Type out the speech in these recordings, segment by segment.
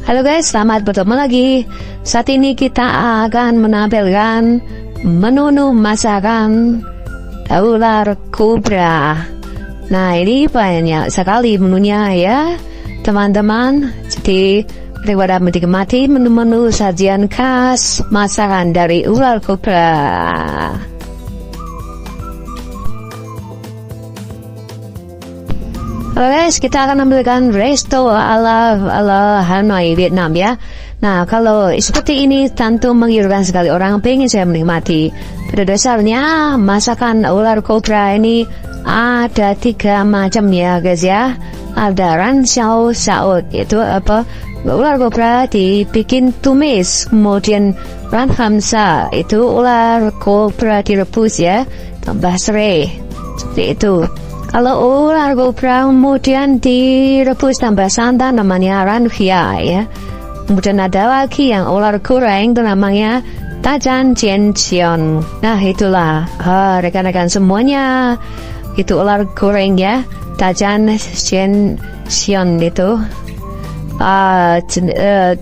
Halo guys, selamat bertemu lagi. Saat ini kita akan menampilkan menu masakan ular kobra. Nah, ini banyak sekali menunya ya, teman-teman. Jadi, daripada menikmati menu-menu sajian khas masakan dari ular kobra. Halo guys, kita akan ambilkan resto ala Hanoi Vietnam ya. Nah, kalau seperti ini tentu menggiurkan sekali, orang pengen saya menikmati. Pada dasarnya masakan ular kobra ini ada 3 macam ya guys ya. Ada ran xiao saut, itu apa? Ular kobra dibikin tumis, kemudian ran hamsa itu ular kobra direbus ya, tambah serai seperti itu. Kalau ular kobra kemudian direbus tambah santan, namanya ran hia ya. Kemudian ada lagi yang ular goreng, itu namanya tajan jian xion. Nah itulah rekan-rekan semuanya, itu ular goreng ya, tajan jian xion itu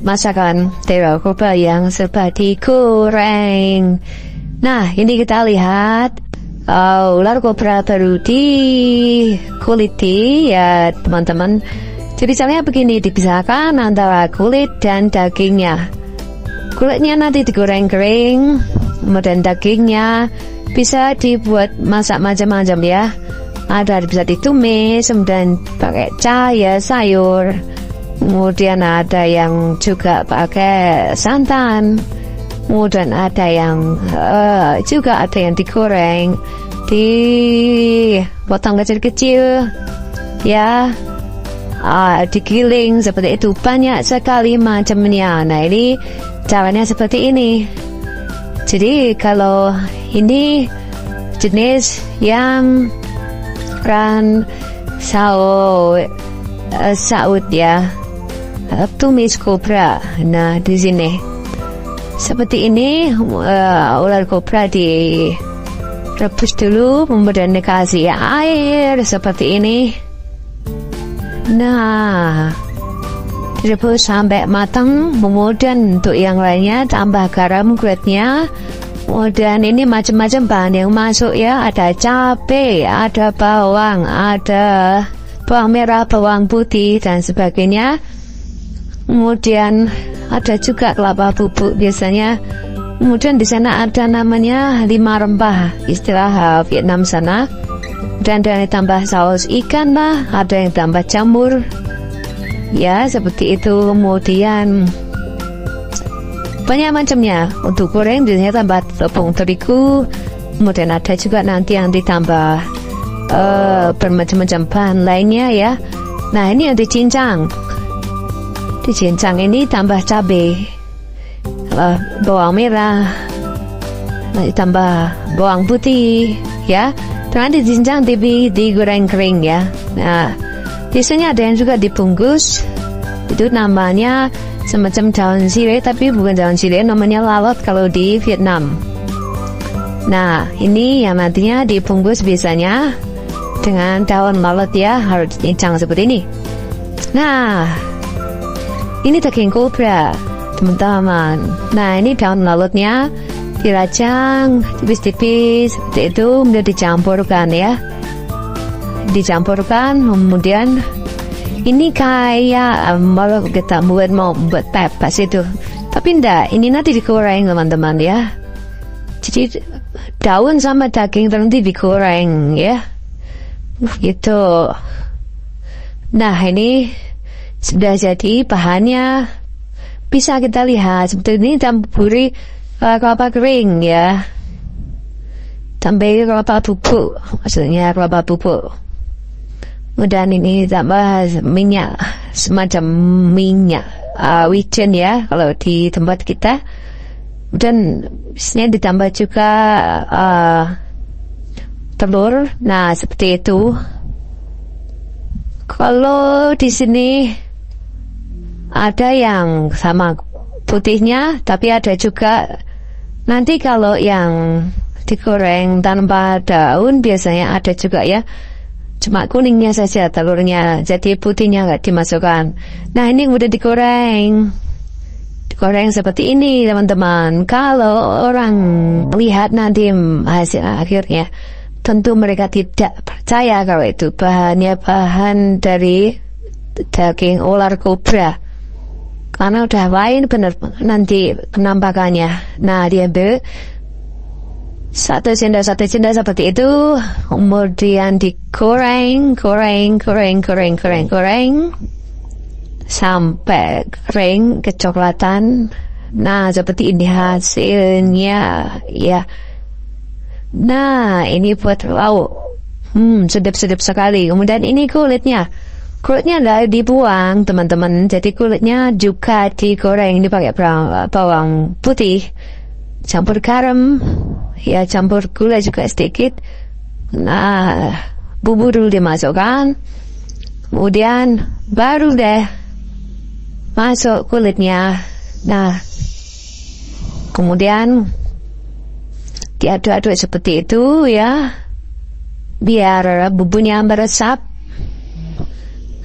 masakan dari kobra yang seperti goreng. Nah ini kita lihat ular kobra baru dikuliti ya teman-teman. Jadi caranya begini, dipisahkan antara kulit dan dagingnya. Kulitnya nanti digoreng kering, kemudian dagingnya bisa dibuat masak macam-macam ya. Ada bisa ditumis, kemudian pakai cahaya sayur, kemudian ada yang juga pakai santan, kemudian ada yang juga ada yang digoreng, dipotong kecil-kecil ya, digiling seperti itu, banyak sekali macamnya. Nah ini caranya seperti ini. Jadi kalau ini jenis yang ran saut ya, tumis kobra. Nah di sini seperti ini, ular kobra direbus dulu, kemudian dikasih air seperti ini. Nah, direbus sampai matang, kemudian untuk yang lainnya tambah garam kulitnya. Kemudian ini macam-macam bahan yang masuk ya, ada cabai, ada bawang, ada bawang merah, bawang putih dan sebagainya. Kemudian ada juga kelapa bubuk biasanya. Kemudian di sana ada namanya 5 rempah, istilah Vietnam sana. Dan ada yang tambah saus ikan lah, ada yang tambah jamur ya seperti itu. Kemudian banyak macamnya. Untuk goreng biasanya tambah tepung terigu. Kemudian ada juga nanti yang ditambah bermacam-macam bahan lainnya ya. Nah ini yang dicincang. Di cincang ini tambah cabai, bawang merah, tambah bawang putih ya. Nanti dicincang digoreng kering ya. Nah di sini ada yang juga dibungkus, itu namanya semacam daun sirih, tapi bukan daun sirih, namanya lalot kalau di Vietnam. Nah ini yang nantinya dibungkus biasanya dengan daun lalot ya, harus dicincang seperti ini. Nah ini daging kobra teman-teman. Nah ini daun lalotnya dirajang tipis-tipis seperti itu, kemudian dicampurkan ya, dicampurkan. Kemudian ini kayak kalau kita mau buat pepas itu, tapi enggak, ini nanti digoreng teman-teman ya. Jadi daun sama daging nanti digoreng ya, gitu. Nah ini sudah jadi bahannya, bisa kita lihat seperti ini. Tamburi kelapa kering ya, tambah kelapa bubuk, maksudnya kelapa bubuk. Kemudian ini tambah minyak, semacam minyak wijen ya kalau di tempat kita. Dan biasanya ditambah juga telur. Nah seperti itu. Kalau di sini ada yang sama putihnya, tapi ada juga nanti kalau yang digoreng tanpa daun biasanya ada juga ya. Cuma kuningnya saja telurnya, jadi putihnya nggak dimasukkan. Nah, ini udah digoreng. Digoreng seperti ini, teman-teman. Kalau orang lihat nanti hasil akhirnya, tentu mereka tidak percaya kalau itu bahannya bahan dari daging ular kobra. Karena udah lain benar nanti penampakannya. Nah, diambil satu sendok seperti itu, kemudian digoreng sampai kering kecoklatan. Nah, seperti ini hasilnya ya. Nah, ini buat lauk. Sedap-sedap sekali. Kemudian ini kulitnya nggak dibuang, teman-teman. Jadi kulitnya juga digoreng. Ini pakai bawang putih, campur garam, ya campur gula juga sedikit. Nah, bumbu dulu dimasukkan, kemudian baru deh masuk kulitnya. Nah, kemudian diaduk-aduk seperti itu ya, biar bumbunya meresap.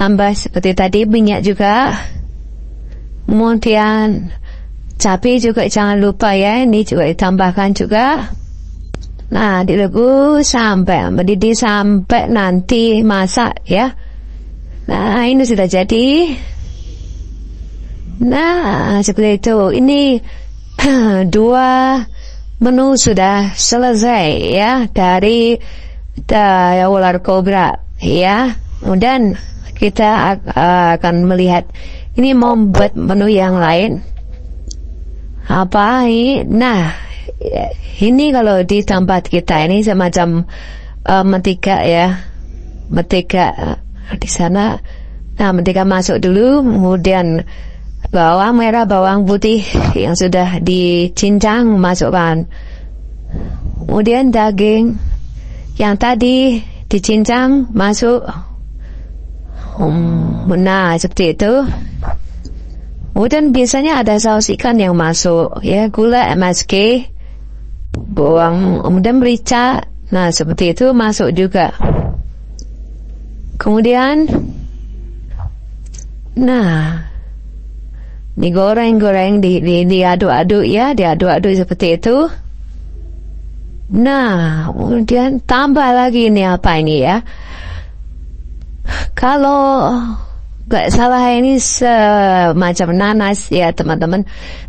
Tambah seperti tadi minyak juga, kemudian cabai juga jangan lupa ya, ini juga ditambahkan juga. Nah, direbus sampai mendidih, sampai nanti masak ya. Nah, ini sudah jadi. Nah, seperti itu. Ini 2 menu sudah selesai ya, dari ular kobra ya. Dan kita akan melihat ini mau buat menu yang lain. Apa ini? Nah, ini kalau di tempat kita ini semacam mentega ya. Mentega di sana. Nah, mentega masuk dulu, kemudian bawang merah, bawang putih yang sudah dicincang masukkan. Kemudian daging yang tadi dicincang masuk. Nah, seperti itu. Kemudian biasanya ada saus ikan yang masuk ya, gula MSG, bawang, kemudian merica. Nah, seperti itu masuk juga. Kemudian nah, digoreng-goreng, diaduk-aduk ya, diaduk-aduk seperti itu. Nah, kemudian tambah lagi ini apa ini ya? Kalau gak salah ini semacam nanas ya, teman-teman.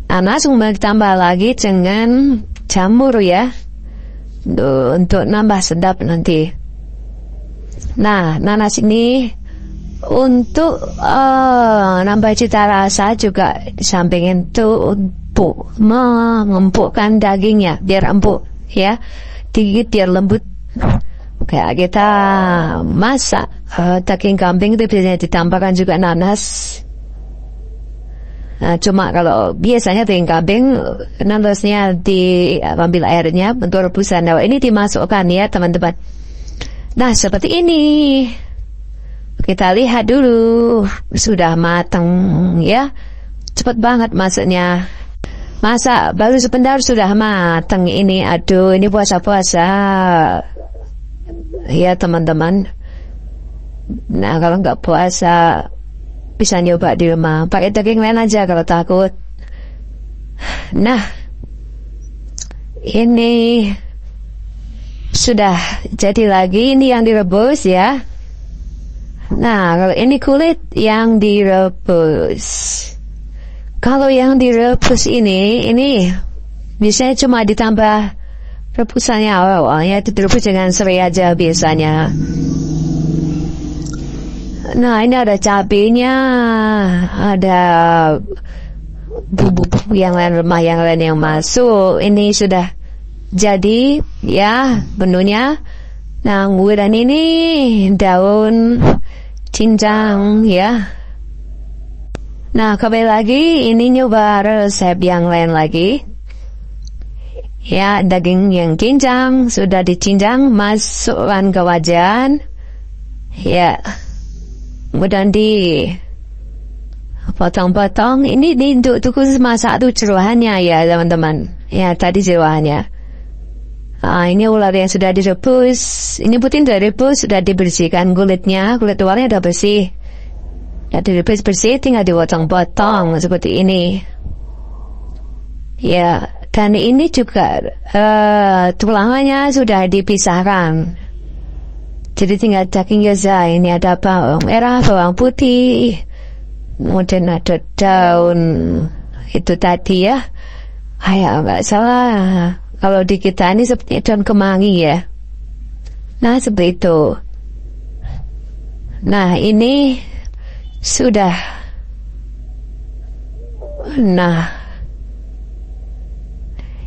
Nanas kemudian ditambah lagi dengan jamur ya, untuk nambah sedap nanti. Nah, nanas ini untuk nambah cita rasa juga, di samping itu untuk mengempukkan dagingnya biar empuk ya, digigit biar lembut. Kayak kita masak daging kambing itu biasanya ditambahkan juga nanas. Nah, cuma kalau biasanya daging kambing nanasnya diambil airnya untuk rebusan. Nah, ini dimasukkan ya, teman-teman. Nah, seperti ini. Kita lihat dulu, sudah matang ya. Cepat banget masaknya. Masak baru sebentar sudah matang ini. Aduh, ini puasa-puasa ya, teman-teman. Nah, kalau nggak puasa bisa nyoba di rumah, pakai daging lain aja kalau takut. Nah, ini sudah jadi lagi. Ini yang direbus ya. Nah, kalau ini kulit yang direbus. Kalau yang direbus ini biasanya cuma ditambah rebusannya awalnya itu direbus dengan serai aja biasanya. Nah, ini ada cabenya, ada bumbu yang lain, remah yang lain yang masuk. Ini sudah jadi ya menunya. Nah, kemudian ini daun cincang ya. Nah, kembali lagi ini nyoba resep yang lain lagi. Ya, daging yang cincang sudah dicincang, masukkan ke wajan. Ya. Kemudian dipotong-potong. Ini untuk khusus masak tuh jeroannya ya, teman-teman. Ya, tadi jeroannya. Ini ular yang sudah direbus. Ini putin sudah direbus, sudah dibersihkan kulitnya. Kulit luarnya sudah bersih. Ya, direbus bersih, tinggal dipotong-potong seperti ini. Ya, dan ini juga tulangnya sudah dipisahkan. Jadi tinggal dagingnya saja. Ini ada bawang merah, bawang putih, kemudian ada daun itu tadi ya. Nggak salah. Kalau di kita ini seperti daun kemangi ya. Nah, seperti itu. Nah, ini sudah. Nah,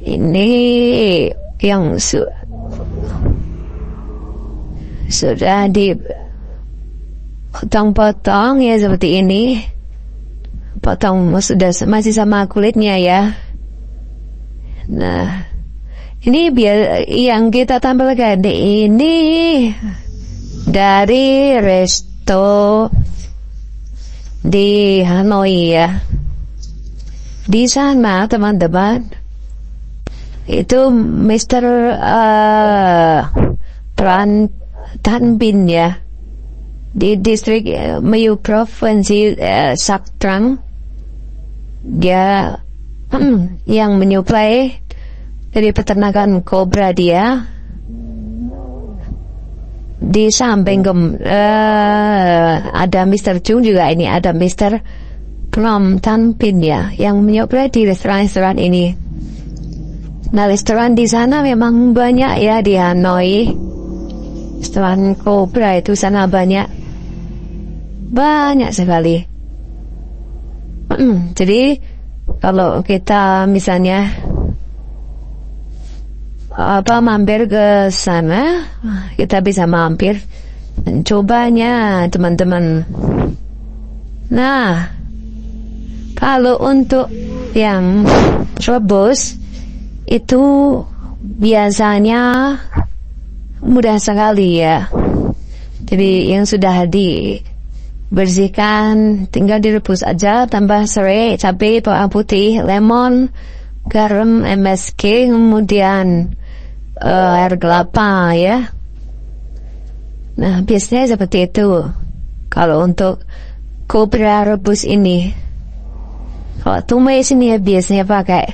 ini yang sudah dipotong-potong ya seperti ini. Potong sudah masih sama kulitnya ya. Nah, ini biar yang kita tampilkan ini dari resto di Hanoi ya. Di sana teman-teman itu Mr. Tan Bin ya, di distrik Mayu provinsi Sak Trăng. Dia yang menyuplai dari peternakan kobra dia. Di samping ada Mr. Chung juga, ini ada Mr. Phnom Tan Bin ya, yang menyuplai di restoran-restoran ini. Nah, restoran di sana memang banyak ya di Hanoi. Restoran kobra itu sana banyak sekali. Jadi kalau kita misalnya mampir ke sana, kita bisa mampir mencobanya teman-teman. Nah, kalau untuk yang rebus itu biasanya mudah sekali ya. Jadi yang sudah dibersihkan tinggal direbus aja, tambah serai, cabai, bawang putih, lemon, garam, MSG, kemudian air kelapa ya. Nah, biasanya seperti itu kalau untuk kobra rebus ini. Kalau tumis ini ya biasanya pakai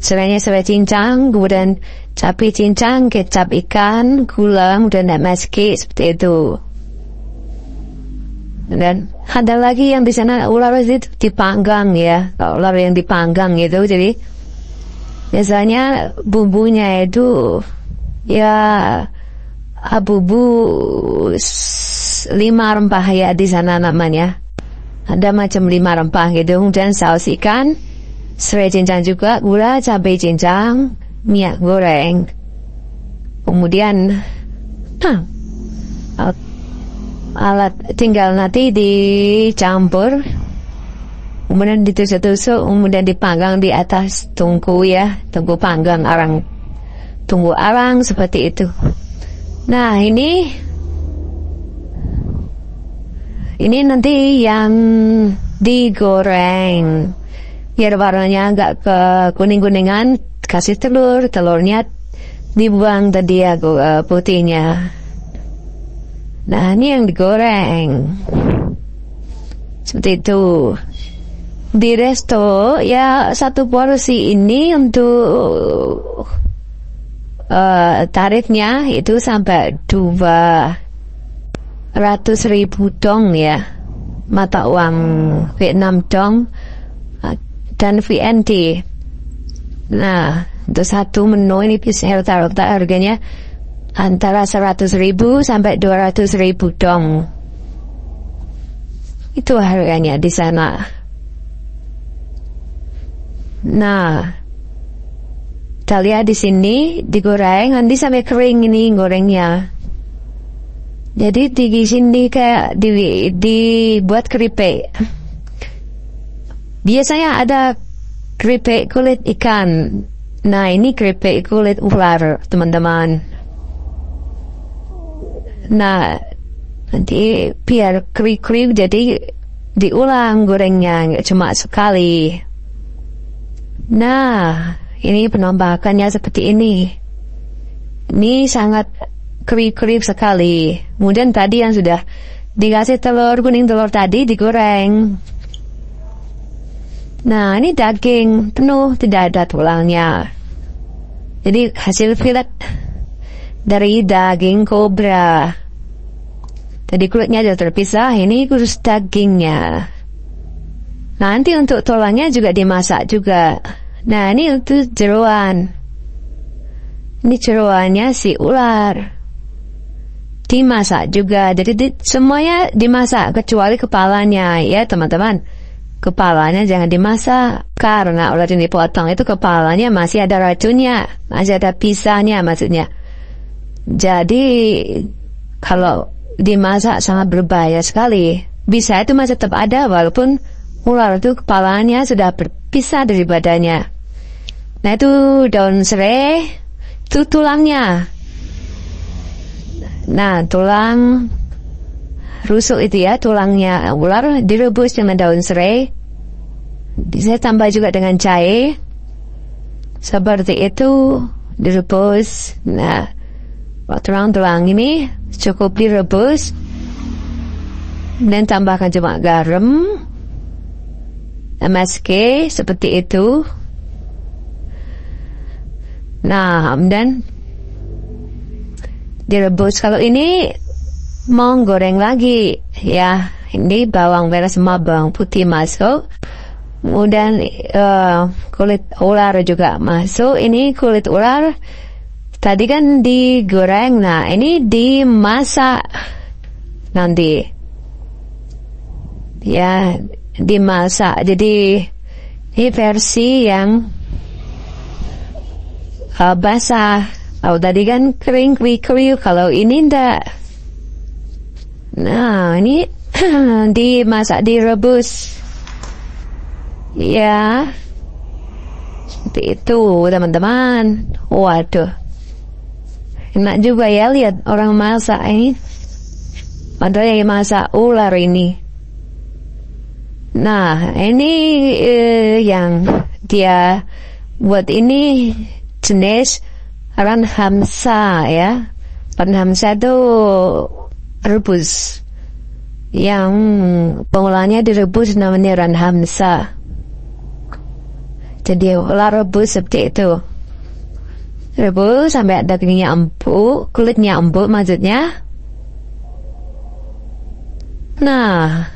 serainya serai cincang, kemudian cabai cincang, kecap ikan, gula, kemudian MSG seperti itu. Dan ada lagi yang di sana ular itu dipanggang ya. Kalau ular yang dipanggang itu, jadi biasanya bumbunya itu ya bumbu 5 rempah ya di sana namanya. Ada macam 5 rempah gitu, kemudian saus ikan, serai cincang juga, gula, cabai cincang, minyak goreng. Kemudian alat tinggal nanti dicampur, kemudian ditusuk-tusuk, kemudian dipanggang di atas tungku ya, tungku panggang arang, tungku arang seperti itu. Nah, ini nanti yang digoreng biar warnanya agak ke kuning-kuningan, kasih telurnya dibuang tadi ya putihnya. Nah, ini yang digoreng seperti itu. Di resto ya, satu porsi ini untuk tarifnya itu sampai 200.000 dong ya, mata uang Vietnam dong, dan VND. Nah, untuk satu menu ini bisa rata-rata harganya antara 100.000 sampai 200.000 dong. Itu harganya di sana. Nah, kita lihat di sini digoreng nanti sampai kering ini gorengnya. Jadi di sini kayak dibuat keripik. Biasanya ada keripik kulit ikan. Nah, ini keripik kulit ular, teman-teman. Nah, nanti biar kriuk-kriuk jadi diulang gorengnya, nggak cuma sekali. Nah, ini penampakannya seperti ini. Ini sangat kriuk-kriuk sekali. Kemudian tadi yang sudah dikasih telur kuning, telur tadi digoreng. Nah, ini daging penuh, tidak ada tulangnya. Jadi hasil fillet dari daging kobra. Tadi kulitnya sudah terpisah, ini khusus dagingnya. Nanti untuk tulangnya juga dimasak juga. Nah, ini untuk jeroan. Ini jeroannya si ular. Dimasak juga. Jadi semuanya dimasak kecuali kepalanya ya teman-teman. Kepalanya jangan dimasak karena ular ini potong itu kepalanya masih ada racunnya, masih ada pisahnya maksudnya. Jadi kalau dimasak sangat berbahaya sekali. Bisa itu masih tetap ada walaupun ular itu kepalanya sudah berpisah dari badannya. Nah itu daun serai, itu tulangnya. Nah tulang rusuk itu ya, tulangnya ular direbus dengan daun serai. Saya tambah juga dengan jahe. Seperti itu direbus. Nah tulang-tulang ini cukup direbus. Dan tambahkan cuma garam, MSG seperti itu. Nah, dan direbus. Kalau ini mau goreng lagi, ya ini bawang merah sama bawang putih masuk. Kemudian kulit ular juga masuk. Ini kulit ular tadi kan digoreng. Nah, ini dimasak nanti. Ya, dimasak. Jadi ini versi yang basah. Oh, tadi kan kering kriuk. Kalau ini enggak. Nah, ini dimasak, direbus. Ya. Seperti itu, teman-teman. Waduh. Enak juga ya lihat orang masak ini. Ada yang masak ular ini. Nah, ini yang dia buat ini jenis ranhamsa ya. Ranhamsa itu rebus. Yang pengolahannya direbus namanya ranhamsa. Jadi ular rebus seperti itu. Rebus sampai dagingnya empuk, kulitnya empuk maksudnya. Nah,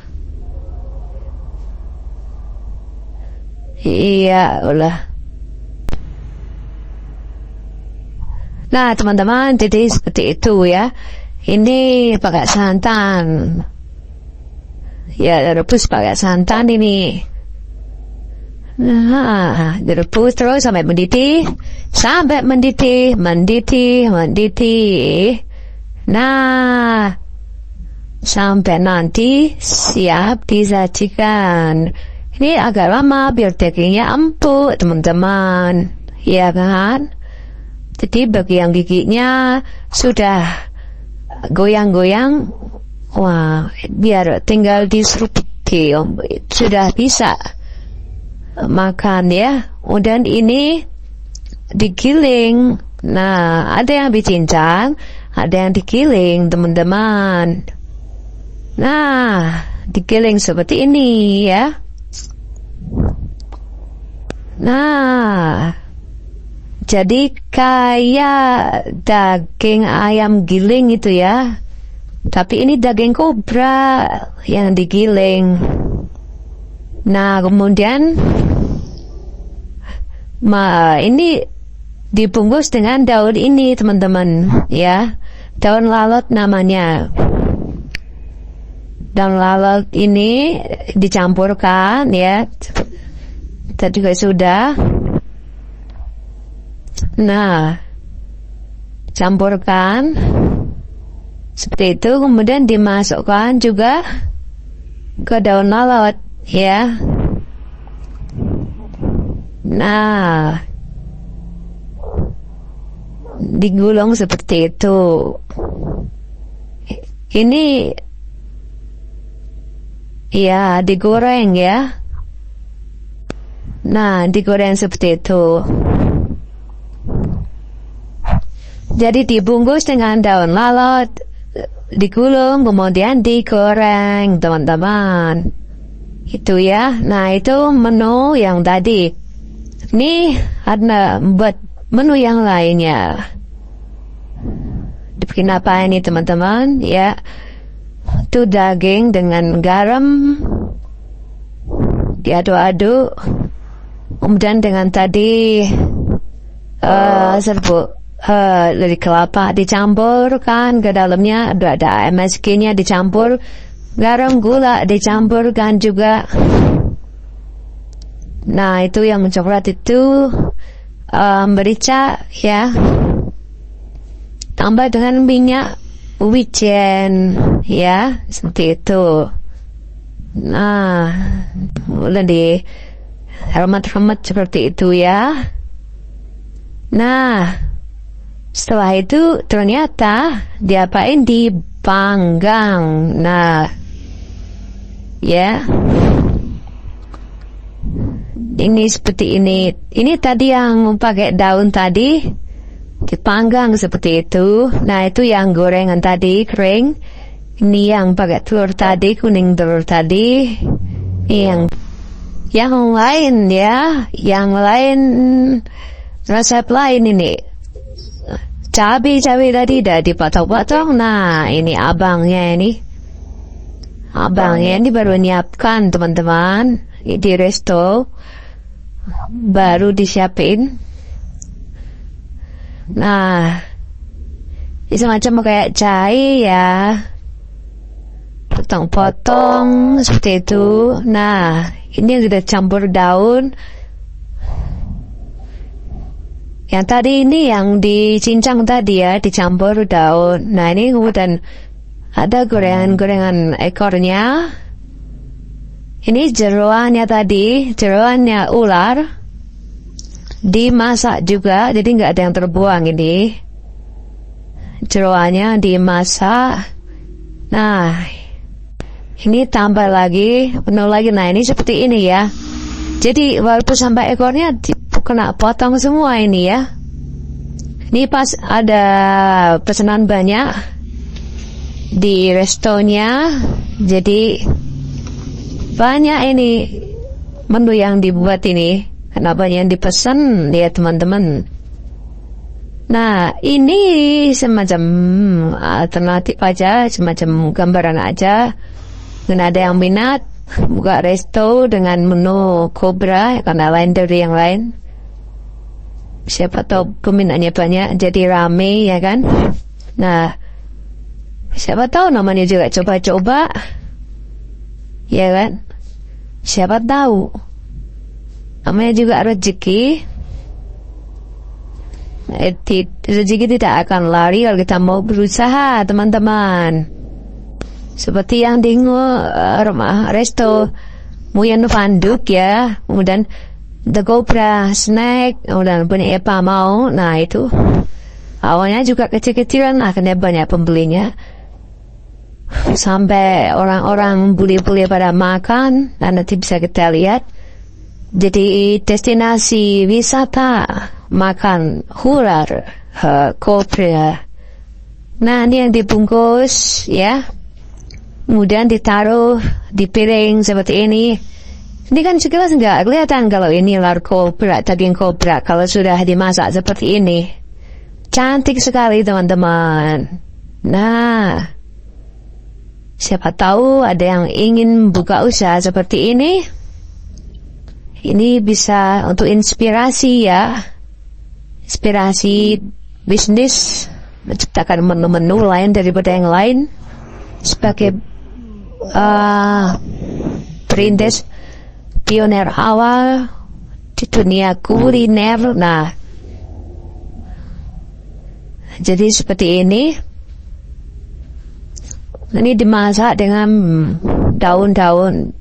iya ulah. Nah teman-teman, jadi seperti itu ya. Ini pakai santan. Ya rebus pakai santan ini. Nah, direbus terus sampai mendidih. Sampai mendidih. Nah, sampai nanti siap disajikan. Ini agak lama biar dagingnya empuk teman-teman. Ya kan? Jadi bagian giginya sudah goyang-goyang. Wah, biar tinggal diserupi sudah bisa makan ya. Dan ini digiling. Nah, ada yang dicincang, ada yang digiling teman-teman. Nah, digiling seperti ini ya. Nah, jadi kayak daging ayam giling itu ya. Tapi ini daging kobra yang digiling. Nah, kemudian ini dibungkus dengan daun ini teman-teman ya. Daun lalot namanya. Daun lalot ini dicampurkan ya. Tadi juga sudah. Nah, campurkan seperti itu, kemudian dimasukkan juga ke daun lalot ya. Nah, digulung seperti itu. Ini ya digoreng ya. Nah, digoreng seperti itu. Jadi dibungkus dengan daun lalot, digulung, kemudian digoreng, teman-teman. Itu ya. Nah, itu menu yang tadi. Ini ada buat menu yang lainnya. Dibikin apa ini, teman-teman? Ya, itu daging dengan garam, diaduk-aduk. Kemudian dengan tadi serbuk dari kelapa dicampurkan ke dalamnya, ada MSG-nya dicampur, garam, gula dicampurkan juga. Nah, itu yang coklat itu merica ya, tambah dengan minyak wijen ya, seperti itu. Nah, mulai di hemat-hemat seperti itu ya. Nah, setelah itu ternyata diapain, dipanggang. Nah, ya, ini seperti ini. Ini tadi yang pakai daun tadi dipanggang seperti itu. Nah, itu yang gorengan tadi kering. Ini yang pakai telur tadi, kuning telur tadi. Yang lain ya, yang lain resep lain ini. Cabai tadi dah dipotong-potong. Nah, ini abangnya ini. Abangnya ini baru nyiapkan, teman-teman. Di resto baru disiapin. Nah, ini semacam kayak cabai ya, potong-potong seperti itu. Nah, ini yang sudah campur daun. Yang tadi ini yang dicincang tadi ya, dicampur daun. Nah, ini kemudian ada gorengan-gorengan ekornya. Ini jeroannya tadi, jeroannya ular. Dimasak juga, jadi nggak ada yang terbuang ini. Jeroannya dimasak. Nah, ini tambah lagi, penuh lagi. Nah, ini seperti ini ya. Jadi walaupun sampai ekornya kena potong semua ini ya. Ini pas ada pesanan banyak di restonya, jadi banyak ini menu yang dibuat ini. Kenapa yang dipesan ya teman-teman. Nah, ini semacam alternatif aja, semacam gambaran aja. Dan ada yang minat buka resto dengan menu Cobra karena lain dari yang lain. Siapa tahu peminatnya banyak, jadi rame ya kan. Nah, siapa tahu namanya juga coba-coba, ya kan. Siapa tahu namanya juga rezeki. Rezeki tidak akan lari kalau kita mau berusaha, teman-teman. Seperti yang di rumah resto Muyan Vanduk ya, kemudian The Cobra Snack, kemudian punya Epa mau. Nah, itu awalnya juga kecil-kecilan, akhirnya banyak pembelinya. Sampai orang-orang bule-bule pada makan, dan nanti bisa kita lihat. Jadi destinasi wisata makan ular Cobra. Nah, ini yang dibungkus ya, kemudian ditaruh di piring seperti ini. Ini kan sekilas nggak kelihatan kalau ini ular Cobra, daging Cobra, kalau sudah dimasak seperti ini. Cantik sekali, teman-teman. Nah, siapa tahu ada yang ingin buka usaha seperti ini. Ini bisa untuk inspirasi ya, inspirasi bisnis, menciptakan menu-menu lain daripada yang lain sebagai perintis pioner awal di dunia kuliner. Nah, jadi seperti ini. Ini dimasak dengan daun-daun,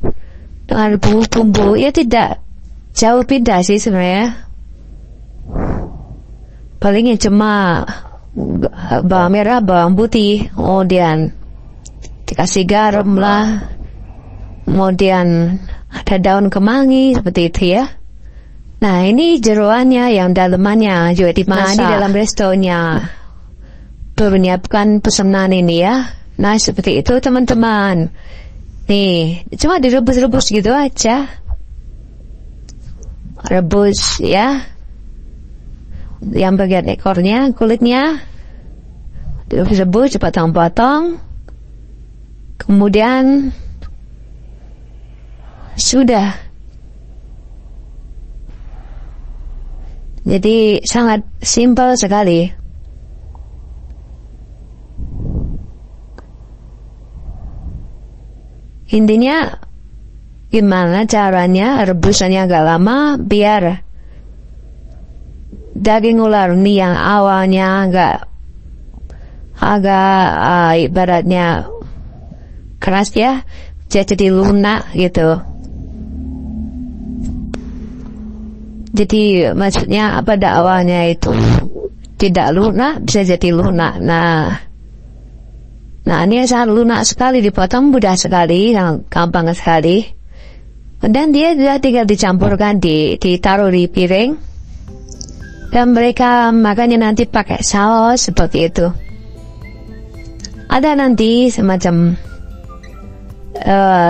dengan bumbu-bumbu. Ya tidak jauh beda sih sebenarnya. Palingnya cuma bawang merah, bawang putih, kemudian dikasih garam lah, kemudian ada daun kemangi seperti itu ya. Nah, ini jeroannya yang dalamannya juga dimasak. Nah, di dalam restonya menyiapkan pesanan ini ya. Nah, seperti itu teman-teman. Nih, cuma direbus-rebus gitu aja. Rebus ya. Yang bagian ekornya, kulitnya direbus potong-potong. Kemudian sudah. Jadi sangat simpel sekali. Intinya gimana caranya rebusannya agak lama biar daging ular ini yang awalnya agak ibaratnya keras ya, jadi lunak gitu. Jadi maksudnya pada awalnya itu tidak lunak bisa jadi lunak. Nah ini sangat lunak sekali, dipotong mudah sekali, gampang sekali. Dan dia tinggal dicampurkan, ditaruh di piring. Dan mereka makannya nanti pakai saus seperti itu. Ada nanti semacam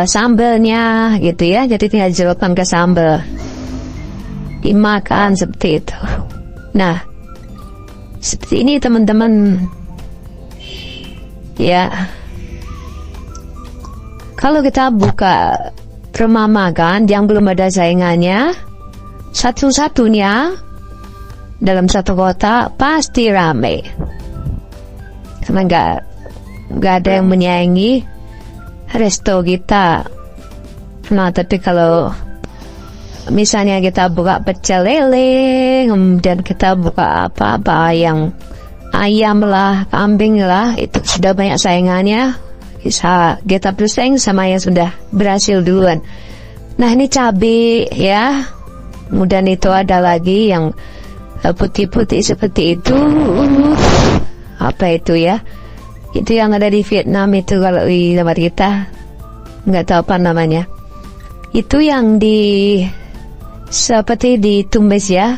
sambelnya gitu ya, jadi tinggal dicelupkan ke sambel. Dimakan seperti itu. Nah, seperti ini teman-teman. Ya, kalau kita buka rumah makan yang belum ada saingannya, satu-satunya dalam satu kota pasti rame. Karena nggak ada yang menyaingi resto kita. Nah, tapi kalau misalnya kita buka pecel lele, kemudian kita buka apa-apa yang ayam lah, kambing lah, itu sudah banyak saingannya. Bisa kita bersaing sama yang sudah berhasil duluan. Nah, ini cabai ya. Kemudian itu ada lagi yang putih-putih seperti itu. Apa itu ya? Itu yang ada di Vietnam itu, kalau di tempat kita nggak tahu apa namanya. Itu yang seperti ditumis ya.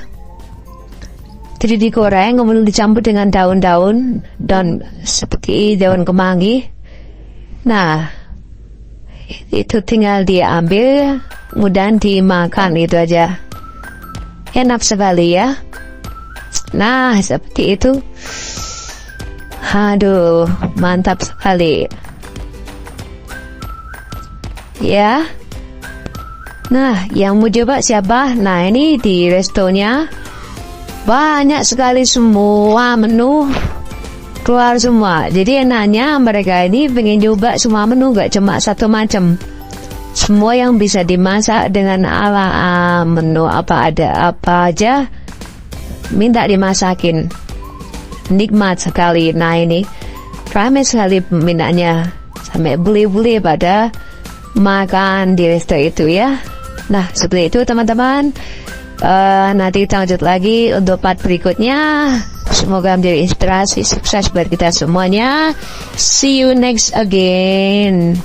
Jadi digoreng, kemudian dicampur dengan daun-daun dan seperti daun kemangi. Nah, itu tinggal diambil, kemudian dimakan, itu aja. Enak sekali ya. Nah, seperti itu. Aduh, mantap sekali. Ya. Nah, yang mau coba siapa? Nah, ini di restonya banyak sekali, semua menu keluar semua. Jadi enaknya mereka ini pengen coba semua menu, gak cuma satu macam. Semua yang bisa dimasak dengan ala menu apa aja minta dimasakin. Nikmat sekali. Nah, ini ramai sekali peminatnya, sampai beli-beli pada makan di resto itu ya. Nah, seperti itu teman-teman. Nanti kita lanjut lagi untuk part berikutnya. Semoga menjadi inspirasi sukses buat kita semuanya. See you next again.